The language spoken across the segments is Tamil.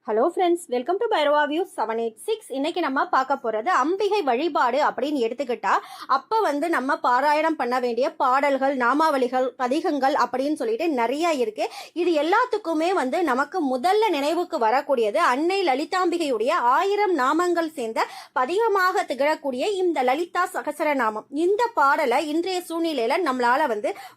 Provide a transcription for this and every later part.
Hello friends, welcome to Bhairava view 786. இன்னைக்கு நம்ம பார்க்க போகிறது அம்பிகை வழிபாடு அப்படின்னு எடுத்துக்கிட்டா அப்போ நம்ம பாராயணம் பண்ண வேண்டிய பாடல்கள், நாமாவளிகள், பதிகங்கள் அப்படின்னு சொல்லிட்டு நிறைய இருக்கு. இது எல்லாத்துக்குமே நமக்கு முதல்ல நினைவுக்கு வரக்கூடியது அன்னை லலிதாம்பிகையுடைய 1000 நாமங்கள் சேர்ந்த பதிகமாக திகழக்கூடிய இந்த லலிதா சகசரநாமம். இந்த பாடலை இன்றைய சூழ்நிலையில நம்மளால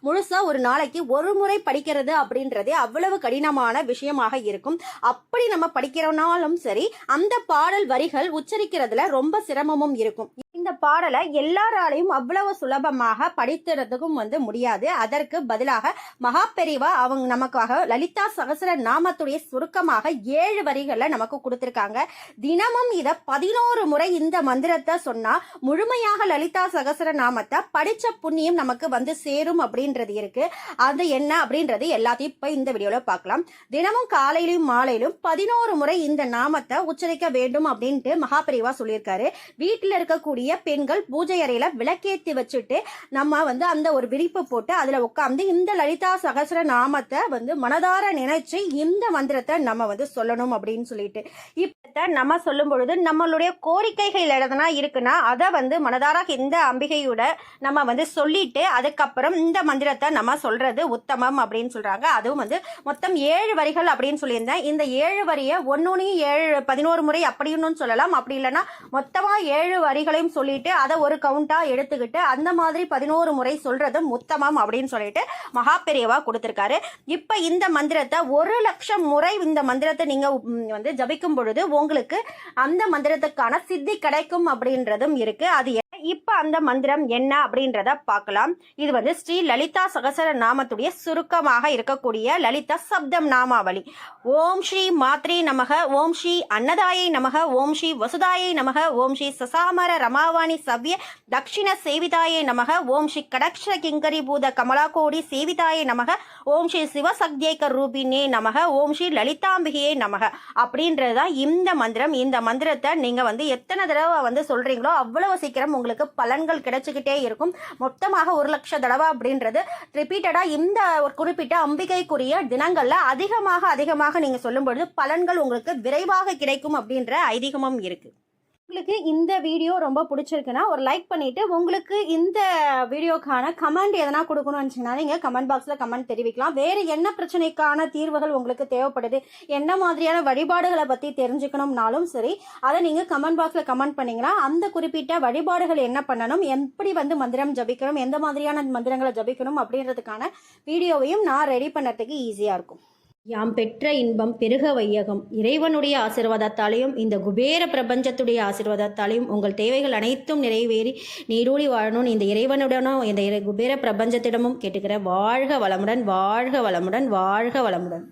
முழுசா ஒரு நாளைக்கு ஒரு முறை படிக்கிறது அப்படின்றதே அவ்வளவு கடினமான விஷயமாக இருக்கும். அப்படி நம்ம படிக்கிறனாலும் சரி, அந்த பாடல் வரிகள் உச்சரிக்கிறதுல ரொம்ப சிரமமும் இருக்கும். இந்த பாடலை எல்லாராலையும் அவ்வளவு சுலபமாக படித்துறதுக்கும் முடியாது. அதற்கு பதிலாக மகாபெரிவா அவங்க நமக்காக லலிதா சகசர நாமத்துடைய சுருக்கமாக 7 வரிகளை நமக்கு கொடுத்திருக்காங்க. தினமும் இத 11 முறை இந்த மந்திரத்தை சொன்னா முழுமையாக லலிதா சகசர நாமத்தை படிச்ச புண்ணியம் நமக்கு சேரும் அப்படின்றது இருக்கு. அது என்ன அப்படின்றது எல்லாத்தையும் இப்ப இந்த வீடியோல பார்க்கலாம். தினமும் காலையிலும் மாலையிலும் 11 முறை இந்த நாமத்தை உச்சரிக்க வேண்டும் அப்படின்ட்டு மகாபெரிவா சொல்லியிருக்காரு. வீட்டில் இருக்கக்கூடிய பெண்கள் பூஜை அறையில விளக்கேத்தி வச்சுட்டு நம்ம அந்த ஒரு விரிப்பு போட்டு அதுல உட்கார்ந்து இந்த லலிதா சகசர நாமத்தை மனதார நினைச்சு இந்த மந்திரத்தை நம்ம சொல்லணும் அப்படின்னு சொல்லிட்டு இப்ப நம்ம சொல்லும் பொழுது நம்மளுடைய கோரிக்கைகள் எதனா இருக்குன்னா அதை மனதார இந்த அம்பிகையோட நம்ம சொல்லிட்டு அதுக்கப்புறம் இந்த மந்திரத்தை நம்ம சொல்றது உத்தமம் அப்படின்னு சொல்றாங்க. அதுவும் மொத்தம் 7 வரிகள் அப்படின்னு சொல்லியிருந்தேன். இந்த 7 வரிய 11 முறை அப்படின்னு சொல்லலாம். அப்படி இல்லைன்னா மொத்தமா 7 வரிகளையும் சொல்லிட்டு அதை ஒரு கவுண்டா எடுத்துக்கிட்டு அந்த மாதிரி 11 முறை சொல்றதும் உத்தமம் அப்படின்னு சொல்லிட்டு மகாபெரியவா கொடுத்திருக்காரு. இப்ப இந்த மந்திரத்தை 1,00,000 முறை இந்த மந்திரத்தை நீங்க ஜபிக்கும் பொழுது உங்களுக்கு அந்த மந்திரத்துக்கான சித்தி கிடைக்கும் அப்படின்றதும் இருக்கு. அது இப்ப அந்த மந்திரம் என்ன அப்படின்றத பார்க்கலாம். இது ஸ்ரீ லலிதா சகசர நாமத்துடைய சுருக்கமாக இருக்கக்கூடிய லலிதா சப்தம் நாமாவளி. ஓம் ஸ்ரீ மாத்ரே நமக, ஓம் ஸ்ரீ அன்னதாயை நமக, ஓம் ஸ்ரீ வசுதாயை நமக, ஓம் ஸ்ரீ சசாமர ரமாவாணி சவ்ய தக்ஷிண சேவிதாயை நமக, ஓம் ஸ்ரீ கடக்ஷ கிங்கரி பூத கமலாகோடி சேவிதாயை நமக, ஓம் ஸ்ரீ சிவசக்தியேக ரூபினே நமக, ஓம் ஸ்ரீ லலிதாம்பிகையே நமக அப்படின்றதுதான் இந்த மந்திரம். இந்த மந்திரத்தை நீங்க எத்தனை தடவை சொல்றீங்களோ அவ்வளவு சீக்கிரம் உங்களுக்கு பலன்கள் கிடைச்சுக்கிட்டே இருக்கும். மொத்தமாக 1,00,000 தடவை அப்படின்றது ரிப்பீட்டடா இந்த ஒரு குறிப்பிட்ட அம்பிகைக்குரிய தினங்கள்ல அதிகமாக நீங்க சொல்லும் பொழுது பலன்கள் உங்களுக்கு விரைவாக கிடைக்கும் அப்படின்ற ஐதீகமும் இருக்கு. உங்களுக்கு இந்த வீடியோ ரொம்ப பிடிச்சிருக்குன்னா ஒரு லைக் பண்ணிட்டு உங்களுக்கு இந்த வீடியோக்கான கமெண்ட் எதனா கொடுக்கணும்னு நினச்சிங்கன்னா நீங்கள் கமெண்ட் பாக்ஸில் கமெண்ட் தெரிவிக்கலாம். வேறு என்ன பிரச்சனைக்கான தீர்வுகள் உங்களுக்கு தேவைப்படுது, என்ன மாதிரியான வழிபாடுகளை பற்றி தெரிஞ்சுக்கணும்னாலும் சரி, அதை நீங்கள் கமெண்ட் பாக்ஸில் கமெண்ட் பண்ணிங்கன்னா அந்த குறிப்பிட்ட வழிபாடுகள் என்ன பண்ணணும், எப்படி மந்திரம் ஜபிக்கணும், எந்த மாதிரியான மந்திரங்களை ஜபிக்கணும் அப்படின்றதுக்கான வீடியோவையும் நான் ரெடி பண்ணுறதுக்கு ஈஸியாக இருக்கும். யாம் பெற்ற இன்பம் பெருக வையகம். இறைவனுடைய ஆசீர்வாதத்தாலையும் இந்த குபேர பிரபஞ்சத்துடைய ஆசீர்வாதத்தாலையும் உங்கள் தேவைகள் அனைத்தும் நிறைவேறி நீடூழி வாழணும் இந்த இறைவனுடனும் இந்த குபேர பிரபஞ்சத்திடமும் கேட்டுக்கிற. வாழ்க வளமுடன், வாழ்க வளமுடன், வாழ்க வளமுடன்.